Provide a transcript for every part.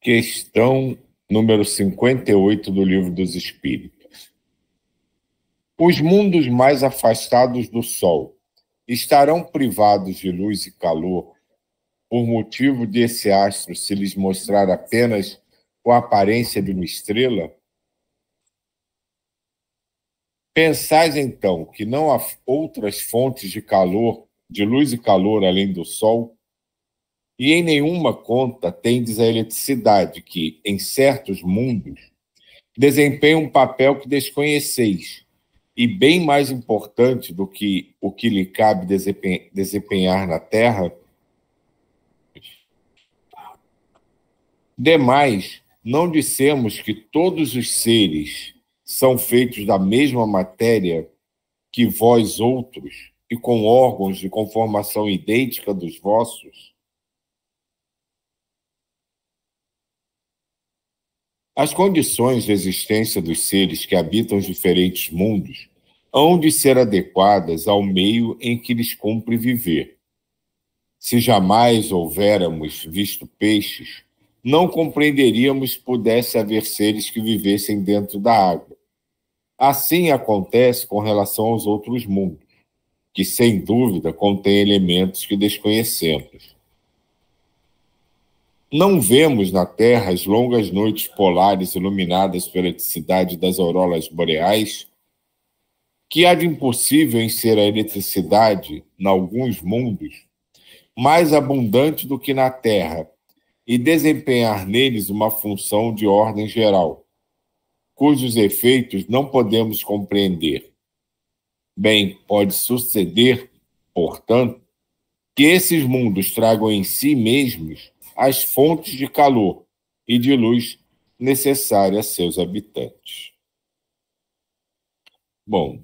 Questão número 58 do Livro dos Espíritos. Os mundos mais afastados do Sol estarão privados de luz e calor por motivo desse astro se lhes mostrar apenas com a aparência de uma estrela? Pensais, então, que não há outras fontes de calor, de luz e calor além do Sol? E em nenhuma conta tendes a eletricidade que, em certos mundos, desempenha um papel que desconheceis, e bem mais importante do que o que lhe cabe desempenhar na Terra? Demais, não dissemos que todos os seres são feitos da mesma matéria que vós outros e com órgãos de conformação idêntica dos vossos? As condições de existência dos seres que habitam os diferentes mundos hão de ser adequadas ao meio em que lhes cumpre viver. Se jamais houvéramos visto peixes, não compreenderíamos que pudesse haver seres que vivessem dentro da água. Assim acontece com relação aos outros mundos, que sem dúvida contêm elementos que desconhecemos. Não vemos na Terra as longas noites polares iluminadas pela eletricidade das auroras boreais? Que há de impossível em ser a eletricidade, em alguns mundos, mais abundante do que na Terra, e desempenhar neles uma função de ordem geral, cujos efeitos não podemos compreender. Bem, pode suceder, portanto, que esses mundos tragam em si mesmos as fontes de calor e de luz necessárias a seus habitantes. Bom,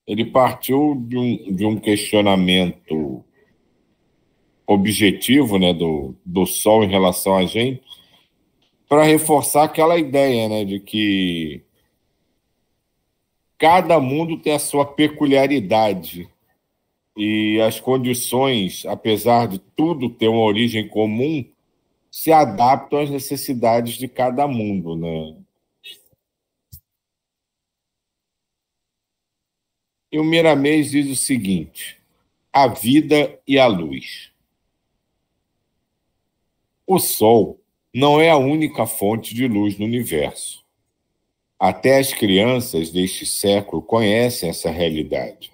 ele partiu de um questionamento objetivo, né, do Sol em relação a gente, para reforçar aquela ideia, né, de que cada mundo tem a sua peculiaridade e as condições, apesar de tudo ter uma origem comum, se adaptam às necessidades de cada mundo, né? E o Miramês diz o seguinte: a vida e a luz. O Sol não é a única fonte de luz no universo. Até as crianças deste século conhecem essa realidade.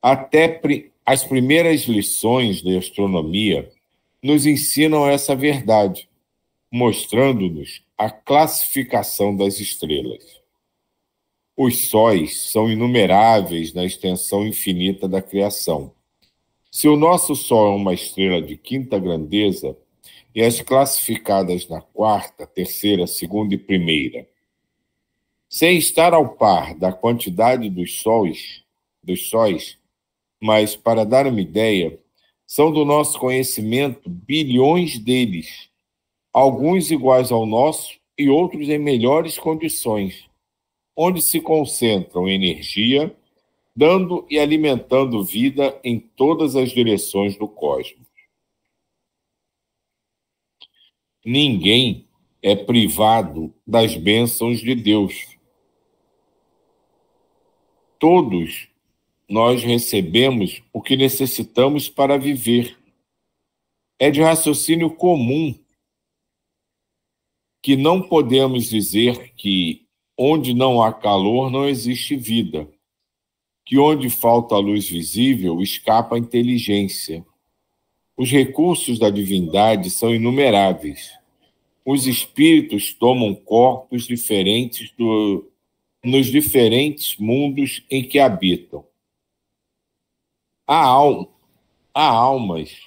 Até as primeiras lições de astronomia nos ensinam essa verdade, mostrando-nos a classificação das estrelas. Os sóis são inumeráveis na extensão infinita da criação. Se o nosso Sol é uma estrela de quinta grandeza, e as classificadas na quarta, terceira, segunda e primeira, sem estar ao par da quantidade dos sóis, mas, para dar uma ideia, são do nosso conhecimento bilhões deles, alguns iguais ao nosso e outros em melhores condições, onde se concentram energia, dando e alimentando vida em todas as direções do cosmos. Ninguém é privado das bênçãos de Deus. Todos nós recebemos o que necessitamos para viver. É de raciocínio comum que não podemos dizer que onde não há calor não existe vida, que onde falta a luz visível escapa a inteligência. Os recursos da divindade são inumeráveis. Os espíritos tomam corpos diferentes nos diferentes mundos em que habitam. Há almas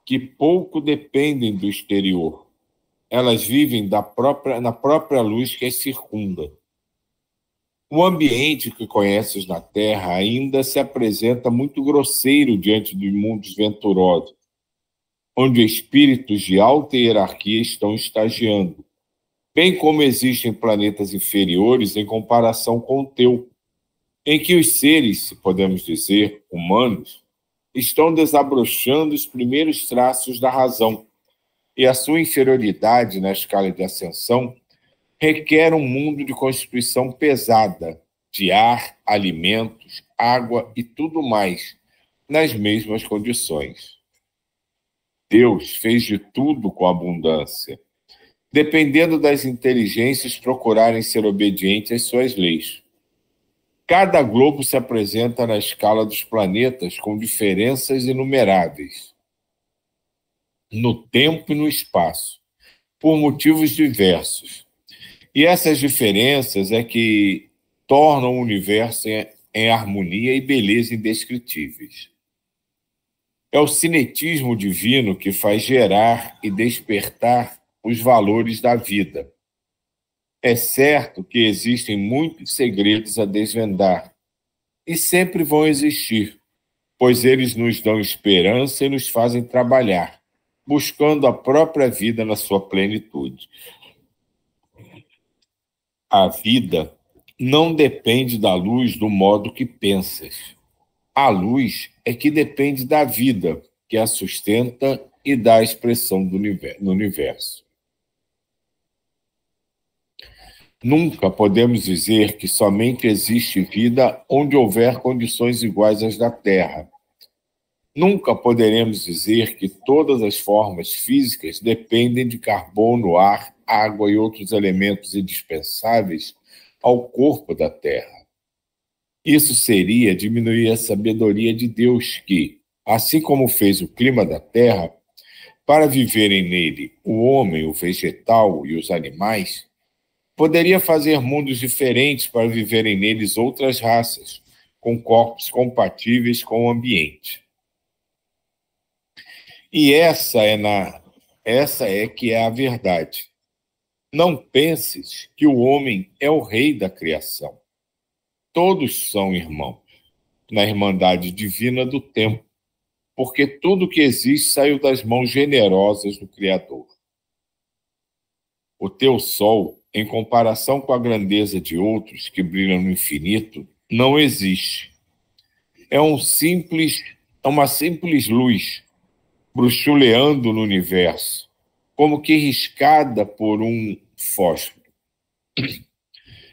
que pouco dependem do exterior. Elas vivem na própria luz que as circunda. O ambiente que conheces na Terra ainda se apresenta muito grosseiro diante dos mundos venturosos, onde espíritos de alta hierarquia estão estagiando, bem como existem planetas inferiores em comparação com o teu, em que os seres, se podemos dizer, humanos, estão desabrochando os primeiros traços da razão, e a sua inferioridade na escala de ascensão requer um mundo de constituição pesada, de ar, alimentos, água e tudo mais, nas mesmas condições. Deus fez de tudo com abundância, dependendo das inteligências procurarem ser obedientes às suas leis. Cada globo se apresenta na escala dos planetas com diferenças inumeráveis, no tempo e no espaço, por motivos diversos. E essas diferenças é que tornam o universo em harmonia e beleza indescritíveis. É o cinetismo divino que faz gerar e despertar os valores da vida. É certo que existem muitos segredos a desvendar, e sempre vão existir, pois eles nos dão esperança e nos fazem trabalhar, buscando a própria vida na sua plenitude. A vida não depende da luz do modo que pensas. A luz é que depende da vida, que a sustenta e dá a expressão no universo. Nunca podemos dizer que somente existe vida onde houver condições iguais às da Terra. Nunca poderemos dizer que todas as formas físicas dependem de carbono, ar, água e outros elementos indispensáveis ao corpo da Terra. Isso seria diminuir a sabedoria de Deus que, assim como fez o clima da Terra, para viverem nele o homem, o vegetal e os animais, poderia fazer mundos diferentes para viverem neles outras raças, com corpos compatíveis com o ambiente. E essa é que é a verdade. Não penses que o homem é o rei da criação. Todos são irmãos, na irmandade divina do tempo, porque tudo que existe saiu das mãos generosas do Criador. O teu sol, em comparação com a grandeza de outros que brilham no infinito, não existe. É uma simples luz, bruxuleando no universo, como que riscada por um fósforo.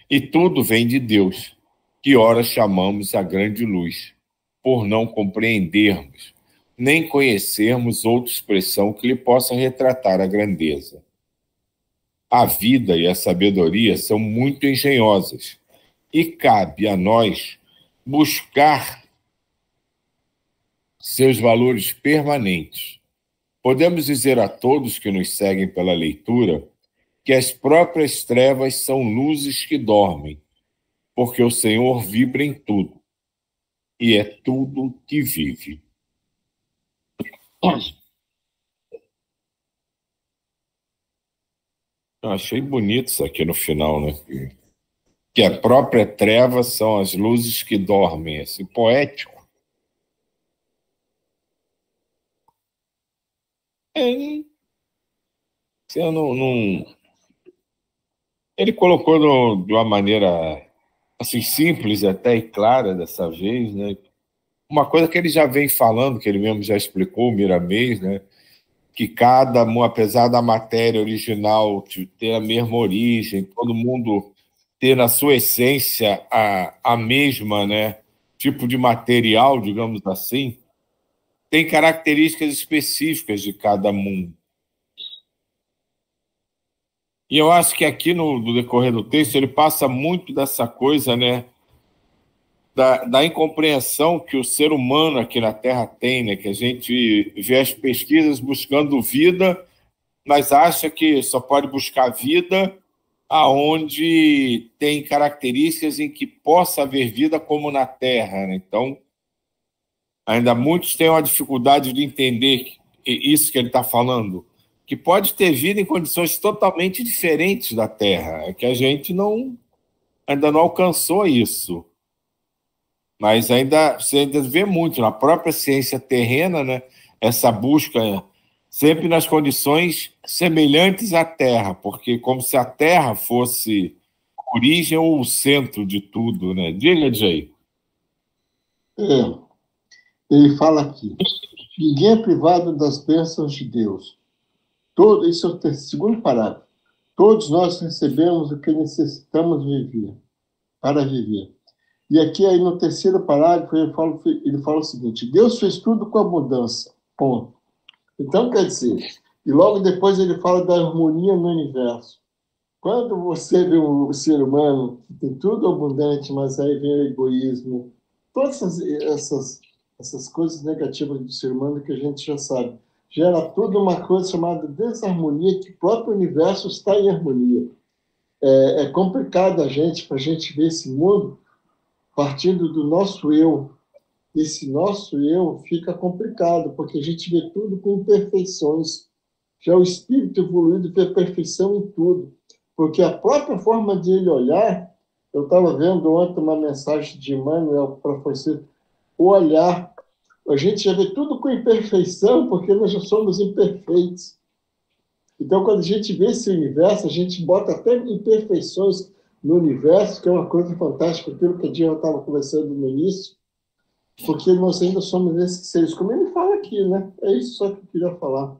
E tudo vem de Deus, que ora chamamos a grande luz, por não compreendermos, nem conhecermos outra expressão que lhe possa retratar a grandeza. A vida e a sabedoria são muito engenhosas, e cabe a nós buscar seus valores permanentes. Podemos dizer a todos que nos seguem pela leitura que as próprias trevas são luzes que dormem, porque o Senhor vibra em tudo, e é tudo que vive. Eu achei bonito isso aqui no final, né? Que a própria treva são as luzes que dormem, esse poético. Eu não... Ele colocou de uma maneira assim, simples até e clara dessa vez, né? Uma coisa que ele já vem falando, que ele mesmo já explicou, o Miramês, né? Que apesar da matéria original ter a mesma origem, todo mundo ter na sua essência a mesma, né, tipo de material, digamos assim, tem características específicas de cada mundo. E eu acho que aqui no decorrer do texto ele passa muito dessa coisa, né, da incompreensão que o ser humano aqui na Terra tem, né, que a gente vê as pesquisas buscando vida, mas acha que só pode buscar vida aonde tem características em que possa haver vida como na Terra, né? Então, ainda muitos têm uma dificuldade de entender isso que ele está falando, que pode ter vida em condições totalmente diferentes da Terra, é que a gente ainda não alcançou isso. Mas você ainda vê muito na própria ciência terrena, né, essa busca sempre nas condições semelhantes à Terra, porque como se a Terra fosse a origem ou o centro de tudo, né? Diga, Jay. Ele fala aqui: ninguém é privado das bênçãos de Deus. Esse é o segundo parágrafo. Todos nós recebemos o que necessitamos viver, para viver. E aqui, aí, no terceiro parágrafo, ele fala o seguinte: Deus fez tudo com abundância. Ponto. Então, quer dizer, e logo depois ele fala da harmonia no universo. Quando você vê um ser humano que tem tudo abundante, mas aí vem o egoísmo, todas essas coisas negativas do ser humano que a gente já sabe, gera tudo uma coisa chamada desarmonia, que o próprio universo está em harmonia. É complicado para a gente ver esse mundo partindo do nosso eu. Esse nosso eu fica complicado, porque a gente vê tudo com imperfeições. Já o espírito evoluído vê perfeição em tudo, porque a própria forma de ele olhar, eu estava vendo ontem uma mensagem de Emmanuel para você, o olhar, a gente já vê tudo com imperfeição, porque nós já somos imperfeitos. Então, quando a gente vê esse universo, a gente bota até imperfeições no universo, que é uma coisa fantástica, aquilo que a Diana estava conversando no início, porque nós ainda somos esses seres, como ele fala aqui, né? É isso só que eu queria falar.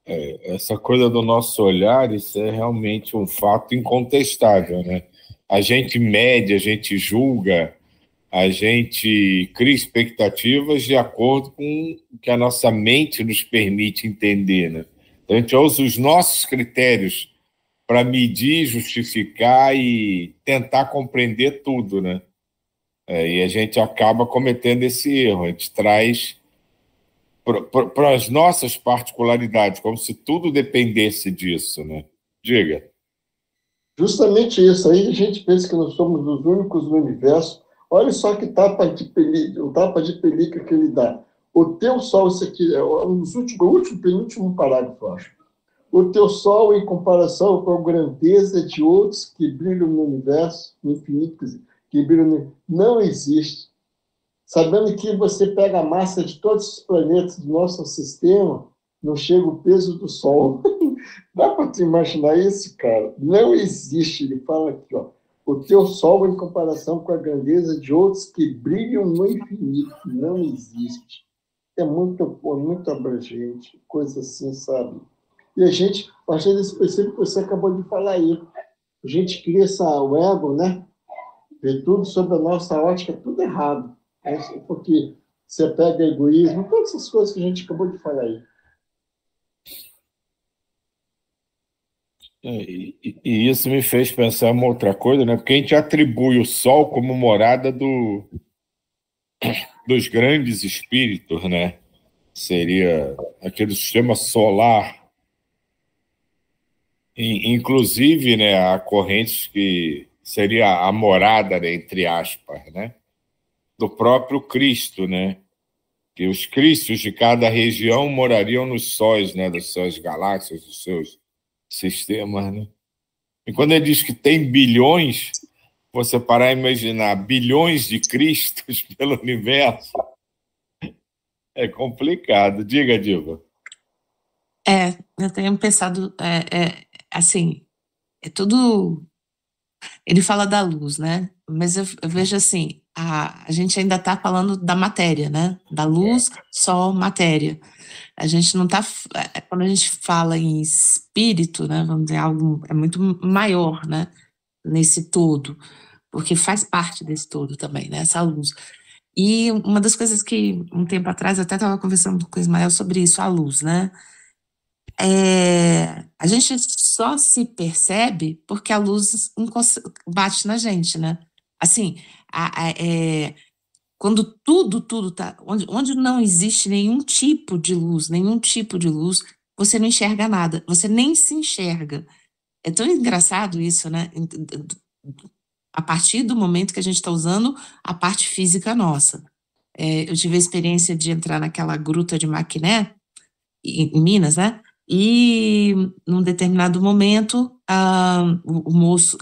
Essa coisa do nosso olhar, isso é realmente um fato incontestável, né? A gente mede, a gente julga, a gente cria expectativas de acordo com o que a nossa mente nos permite entender, né? Então, a gente usa os nossos critérios para medir, justificar e tentar compreender tudo, né? E a gente acaba cometendo esse erro. A gente traz para as nossas particularidades, como se tudo dependesse disso, né? Diga. Justamente isso. Aí a gente pensa que nós somos os únicos no universo. Olha só que o tapa de pelica que ele dá. O teu sol, isso aqui é o último, penúltimo parágrafo, eu acho. O teu sol, em comparação com a grandeza de outros que brilham no universo, no infinito, que brilham, não existe. Sabendo que você pega a massa de todos os planetas do nosso sistema, não chega o peso do Sol. Dá para te imaginar isso, cara? Não existe. Ele fala aqui, ó, o teu Sol em comparação com a grandeza de outros que brilham no infinito. Não existe. É muito abrangente, coisa assim, sabe? E a gente, a partir desse princípio que você acabou de falar aí, a gente cria o ego, né? Vê tudo sobre a nossa ótica, tudo errado. Porque você pega egoísmo, todas essas coisas que a gente acabou de falar aí. E isso me fez pensar uma outra coisa, né? Porque a gente atribui o Sol como morada dos grandes espíritos, né? Seria aquele sistema solar. Inclusive, né, há correntes que seria a morada, né, entre aspas, né, do próprio Cristo, né? Que os cristos de cada região morariam nos sóis, né, das suas galáxias, dos seus sistemas, né? E quando ele diz que tem bilhões, você parar a imaginar bilhões de Cristos pelo universo, é complicado. Diga, Diva. Eu tenho pensado, assim, é tudo... Ele fala da luz, né? Mas eu vejo assim, a gente ainda está falando da matéria, né? Da luz, sol, matéria. A gente não está... Quando a gente fala em espírito, né? Vamos dizer, algo é muito maior, né? Nesse todo, porque faz parte desse todo também, né? Essa luz. E uma das coisas que, um tempo atrás, eu até estava conversando com o Ismael sobre isso, a luz, né? A gente só se percebe porque a luz bate na gente, né? Assim, quando tudo tá... Onde não existe nenhum tipo de luz, você não enxerga nada, você nem se enxerga. É tão engraçado isso, né? A partir do momento que a gente está usando a parte física nossa. Eu tive a experiência de entrar naquela gruta de Maquiné, em Minas, né? E num determinado momento, o moço,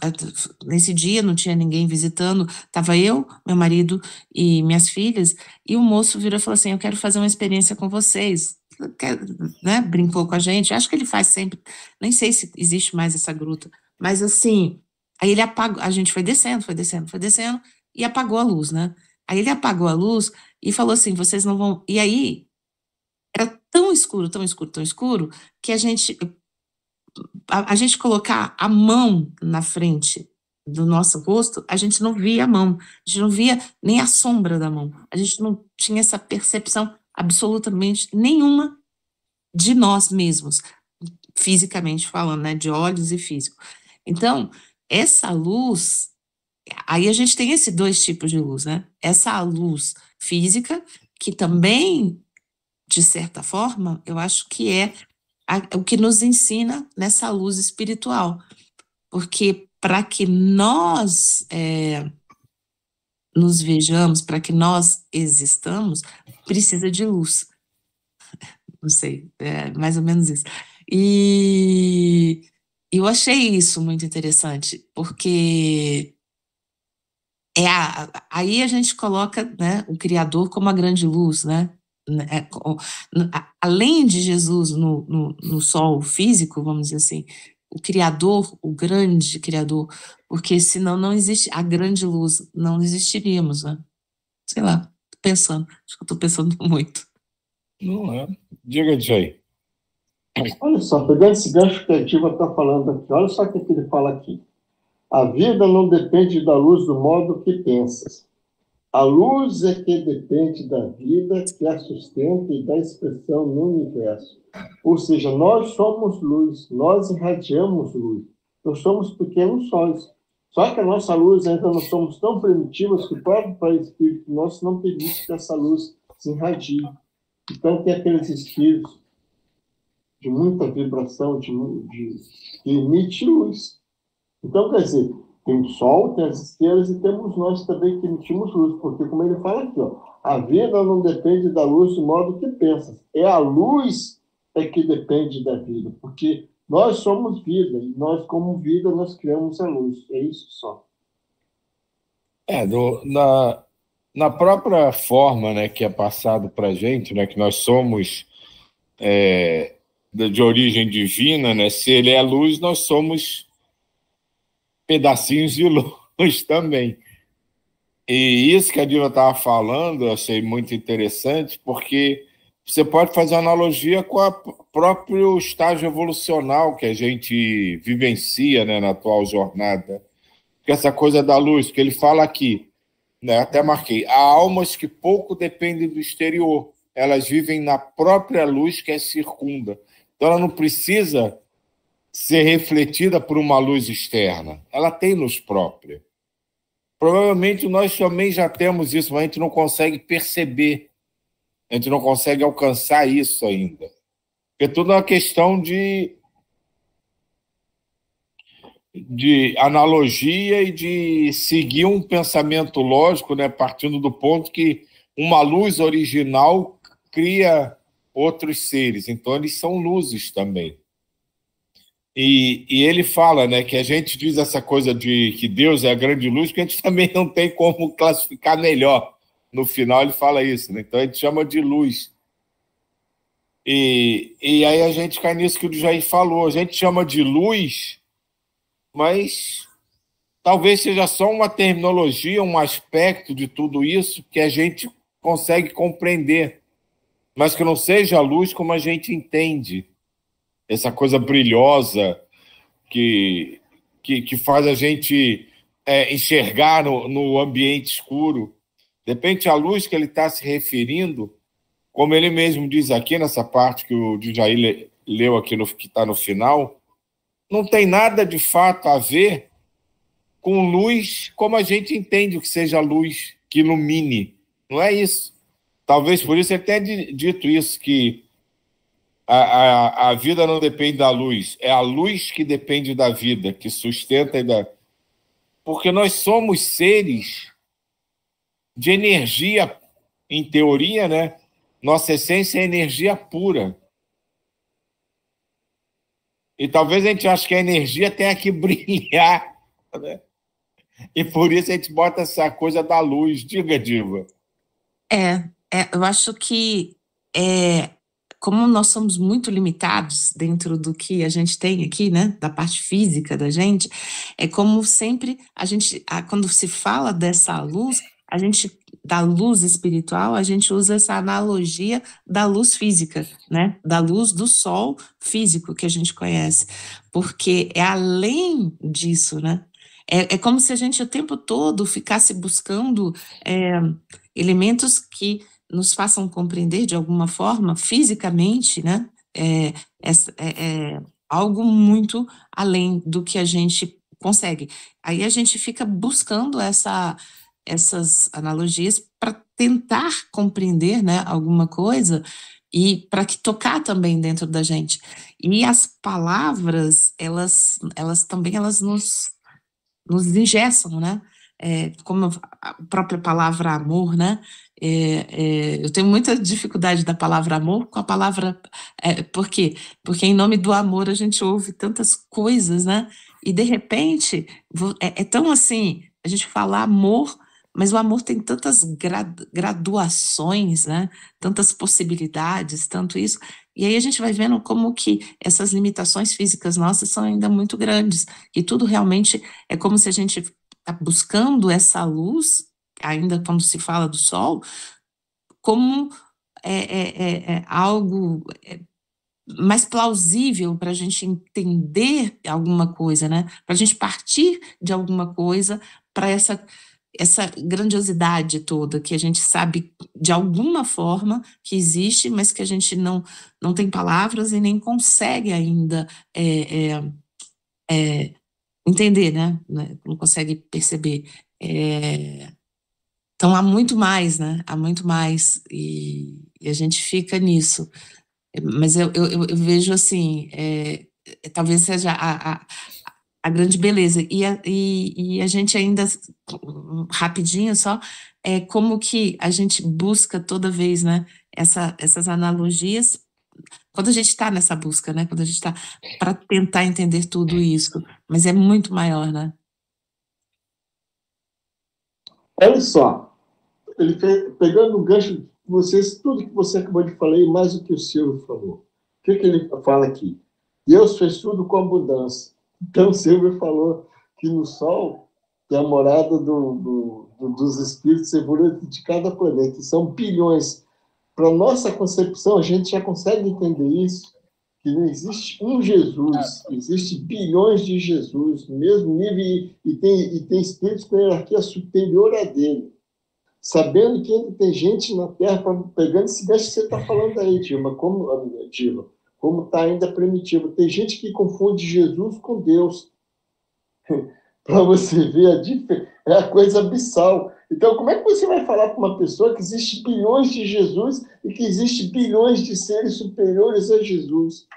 nesse dia não tinha ninguém visitando, estava eu, meu marido e minhas filhas, e o moço virou e falou assim: eu quero fazer uma experiência com vocês. Né? Brincou com a gente, acho que ele faz sempre, nem sei se existe mais essa gruta, mas assim, aí ele apagou, a gente foi descendo, e apagou a luz, né? Aí ele apagou a luz e falou assim: vocês não vão. E aí, era tão escuro, que a gente colocar a mão na frente do nosso rosto, a gente não via a mão, a gente não via nem a sombra da mão, a gente não tinha essa percepção absolutamente nenhuma de nós mesmos, fisicamente falando, né, de olhos e físico. Então, essa luz, aí a gente tem esses dois tipos de luz, né? Essa luz física, que também, de certa forma, eu acho que é o que nos ensina nessa luz espiritual. Porque para que nós nos vejamos, para que nós existamos, precisa de luz. Não sei, é mais ou menos isso. E eu achei isso muito interessante, porque aí a gente coloca, né, o Criador como a grande luz, né? Além de Jesus no sol físico, vamos dizer assim, o Criador, o grande Criador, porque senão não existe a grande luz, não existiríamos, né? Sei lá, tô pensando, acho que eu tô pensando muito. Não é? Diga, Jay. Olha só, pegando esse gancho que a Diva está falando aqui, olha só o que ele fala aqui. A vida não depende da luz do modo que pensas. A luz é que depende da vida, que a sustenta e dá expressão no universo. Ou seja, nós somos luz, nós irradiamos luz. Nós somos pequenos sóis. Só que a nossa luz ainda não somos tão primitivos que o próprio espírito nosso não permite que essa luz se irradie. Então, tem aqueles espíritos de muita vibração, que emite luz. Então, quer dizer, tem o Sol, tem as estrelas e temos nós também que emitimos luz, porque, como ele fala aqui, ó, a vida não depende da luz do modo que pensas. É a luz que depende da vida, porque nós somos vida, e nós, como vida, nós criamos a luz. É isso só. Na própria forma, né, que é passado para a gente, né, que nós somos de origem divina, né, se ele é luz, nós somos pedacinhos de luz também. E isso que a Diva estava falando, eu achei muito interessante, porque você pode fazer analogia com o próprio estágio evolucional que a gente vivencia, né, na atual jornada. Que essa coisa da luz, que ele fala aqui, né, até marquei, há almas que pouco dependem do exterior, elas vivem na própria luz que as circunda. Então ela não precisa ser refletida por uma luz externa. Ela tem luz própria. Provavelmente nós também já temos isso, mas a gente não consegue perceber. A gente não consegue alcançar isso ainda. Porque tudo é uma questão de analogia e de seguir um pensamento lógico, né, partindo do ponto que uma luz original cria outros seres. Então, eles são luzes também. E ele fala, né, que a gente diz essa coisa de que Deus é a grande luz, que a gente também não tem como classificar melhor. No final ele fala isso, né? Então a gente chama de luz. E aí a gente cai nisso que o Jair falou. A gente chama de luz, mas talvez seja só uma terminologia, um aspecto de tudo isso que a gente consegue compreender, mas que não seja a luz como a gente entende. Essa coisa brilhosa que faz a gente enxergar no ambiente escuro. De repente, a luz que ele está se referindo, como ele mesmo diz aqui nessa parte que o Djaí leu aqui, que está no final, não tem nada de fato a ver com luz como a gente entende o que seja luz, que ilumine. Não é isso. Talvez por isso ele tenha dito isso, que a vida não depende da luz, é a luz que depende da vida, que sustenta e dá. Porque nós somos seres de energia, em teoria, né? Nossa essência é energia pura. E talvez a gente ache que a energia tenha que brilhar, né? E por isso a gente bota essa coisa da luz. Diga, Diva. Eu acho que como nós somos muito limitados dentro do que a gente tem aqui, né, da parte física da gente, é como sempre quando se fala dessa luz, a gente, da luz espiritual, a gente usa essa analogia da luz física, né? Da luz do sol físico que a gente conhece, porque é além disso, né? É como se a gente o tempo todo ficasse buscando elementos que nos façam compreender de alguma forma, fisicamente, né? É algo muito além do que a gente consegue. Aí a gente fica buscando essas analogias para tentar compreender, né, alguma coisa e para que tocar também dentro da gente. E as palavras, elas também nos engessam, né? Como a própria palavra amor, né? Eu tenho muita dificuldade da palavra amor com a palavra. Por quê? Porque em nome do amor a gente ouve tantas coisas, né? E de repente é tão assim, a gente fala amor, mas o amor tem tantas graduações, né? Tantas possibilidades, tanto isso. E aí a gente vai vendo como que essas limitações físicas nossas são ainda muito grandes, e tudo realmente é como se a gente está buscando essa luz, ainda quando se fala do sol, como algo mais plausível para a gente entender alguma coisa, né? Para a gente partir de alguma coisa para essa grandiosidade toda que a gente sabe de alguma forma que existe, mas que a gente não tem palavras e nem consegue ainda entender, né? Não consegue perceber. Então há muito mais, né? Há muito mais e a gente fica nisso. Mas eu vejo assim, talvez seja a grande beleza. E a gente ainda, rapidinho só, como que a gente busca toda vez, né, essas analogias, quando a gente está nessa busca, né, quando a gente está para tentar entender tudo isso, mas é muito maior, né? Olha só, pegando o gancho de vocês, tudo que você acabou de falar e mais o que o Silvio falou. O que ele fala aqui? Deus fez tudo com abundância. Então, o Silvio falou que no Sol é a morada dos espíritos evoluídos de cada planeta. São bilhões. Para nossa concepção, a gente já consegue entender isso, que não existe um Jesus, existe bilhões de Jesus, no mesmo nível, e tem espíritos com hierarquia superior a dele. Sabendo que ainda tem gente na Terra, pegando esse gancho que você está falando aí, Dilma, como está ainda primitivo. Tem gente que confunde Jesus com Deus. Para você ver a coisa abissal. Então, como é que você vai falar para uma pessoa que existe bilhões de Jesus e que existe bilhões de seres superiores a Jesus?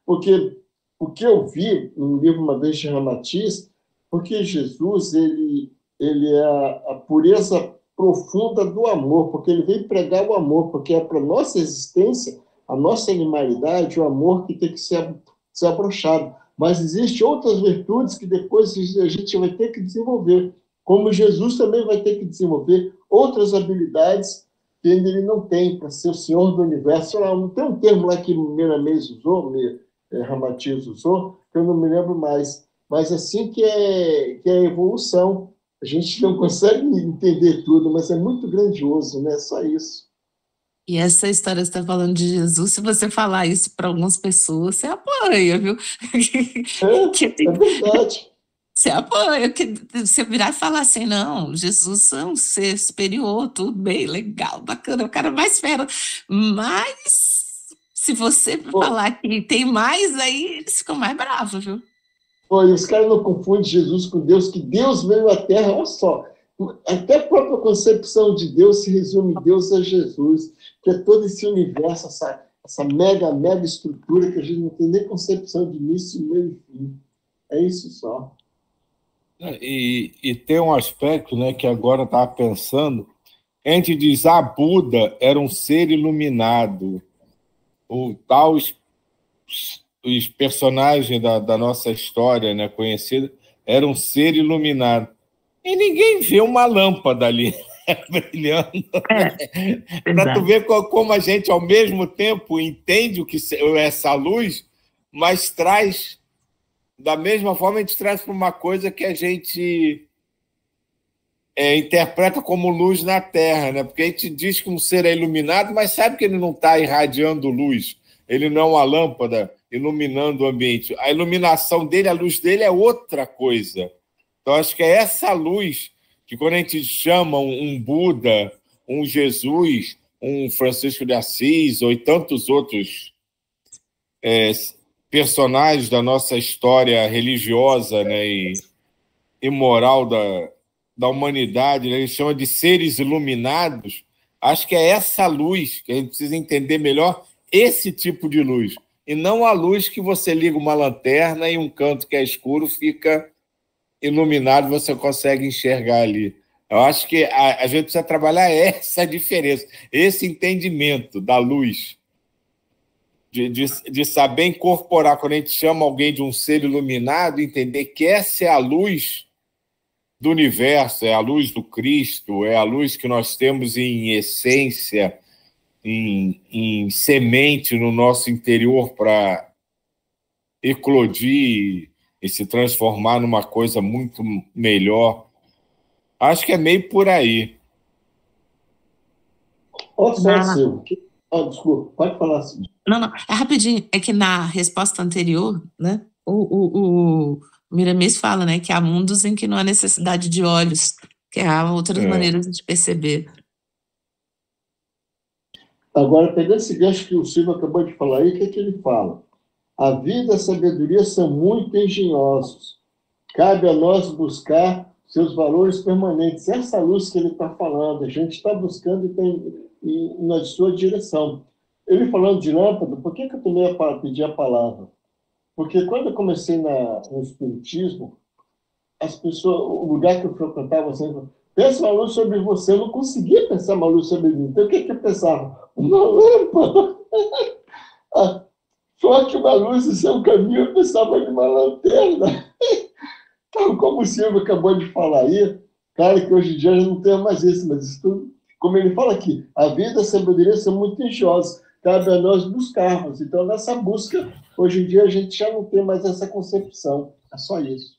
Porque o que eu vi no livro uma vez de Ramatiz, porque Jesus ele é a pureza profunda do amor, porque ele veio pregar o amor, porque é para nossa existência, a nossa animalidade, o amor que tem que ser abrochado. Mas existem outras virtudes que depois a gente vai ter que desenvolver, como Jesus também vai ter que desenvolver outras habilidades que ainda ele não tem para ser o Senhor do Universo. Não tem um termo lá que Miramês usou, Ramatiz usou, que eu não me lembro mais. Mas assim que é a evolução. A gente não consegue entender tudo, mas é muito grandioso, né? Só isso. E essa história que você está falando de Jesus, se você falar isso para algumas pessoas, você apanha, viu? É verdade. Você apanha, você virar e falar assim, não, Jesus é um ser superior, tudo bem, legal, bacana, o cara mais fera. Mas se você falar que tem mais, aí eles ficam mais bravos, viu? E os caras não confundem Jesus com Deus, que Deus veio à Terra, olha só. Até a própria concepção de Deus se resume Deus a Jesus, que é todo esse universo, essa mega estrutura que a gente não tem nem concepção de início, meio e fim. É isso só. E tem um aspecto, né, que agora estava pensando, a gente diz, Buda era um ser iluminado, o tal os personagens da nossa história, né, conhecida, era um ser iluminado. E ninguém vê uma lâmpada ali brilhando. Para tu ver como a gente, ao mesmo tempo, entende o que é essa luz, mas traz, da mesma forma, a gente traz para uma coisa que a gente interpreta como luz na Terra, né? Porque a gente diz que um ser é iluminado, mas sabe que ele não está irradiando luz, ele não é uma lâmpada iluminando o ambiente. A iluminação dele, a luz dele é outra coisa. Então, acho que é essa luz que, quando a gente chama um Buda, um Jesus, um Francisco de Assis, ou tantos outros personagens da nossa história religiosa, né, e moral da humanidade, né, a gente chama de seres iluminados, acho que é essa luz que a gente precisa entender melhor, esse tipo de luz, e não a luz que você liga uma lanterna e um canto que é escuro fica iluminado, você consegue enxergar ali. Eu acho que a gente precisa trabalhar essa diferença, esse entendimento da luz, de saber incorporar, quando a gente chama alguém de um ser iluminado, entender que essa é a luz do universo, é a luz do Cristo, é a luz que nós temos em essência, em semente no nosso interior para eclodir e se transformar numa coisa muito melhor. Acho que é meio por aí. Silvio. Desculpa, pode falar assim. Não, é rapidinho. É que na resposta anterior, né, o Miramês fala, né, que há mundos em que não há necessidade de olhos, que há outras maneiras de perceber. Agora, pegando esse gancho que o Silvio acabou de falar aí, o que é que ele fala? A vida e a sabedoria são muito engenhosos. Cabe a nós buscar seus valores permanentes. Essa luz que ele está falando, a gente está buscando e tem na sua direção. Ele falando de lâmpada, por que eu também pedi a palavra? Porque quando eu comecei no Espiritismo, as pessoas, o lugar que eu frequentava sempre, pensa uma luz sobre você, eu não conseguia pensar uma luz sobre mim. Então o que eu pensava? Uma lâmpada. Só que uma luz e seu caminho, eu pensava numa lanterna. Então, como o Silvio acabou de falar aí, claro que hoje em dia já não tem mais isso, mas isso tudo, como ele fala aqui, a vida e a sabedoria são muito engenhosas, cabe a nós buscarmos. Então, nessa busca, hoje em dia, a gente já não tem mais essa concepção. É só isso.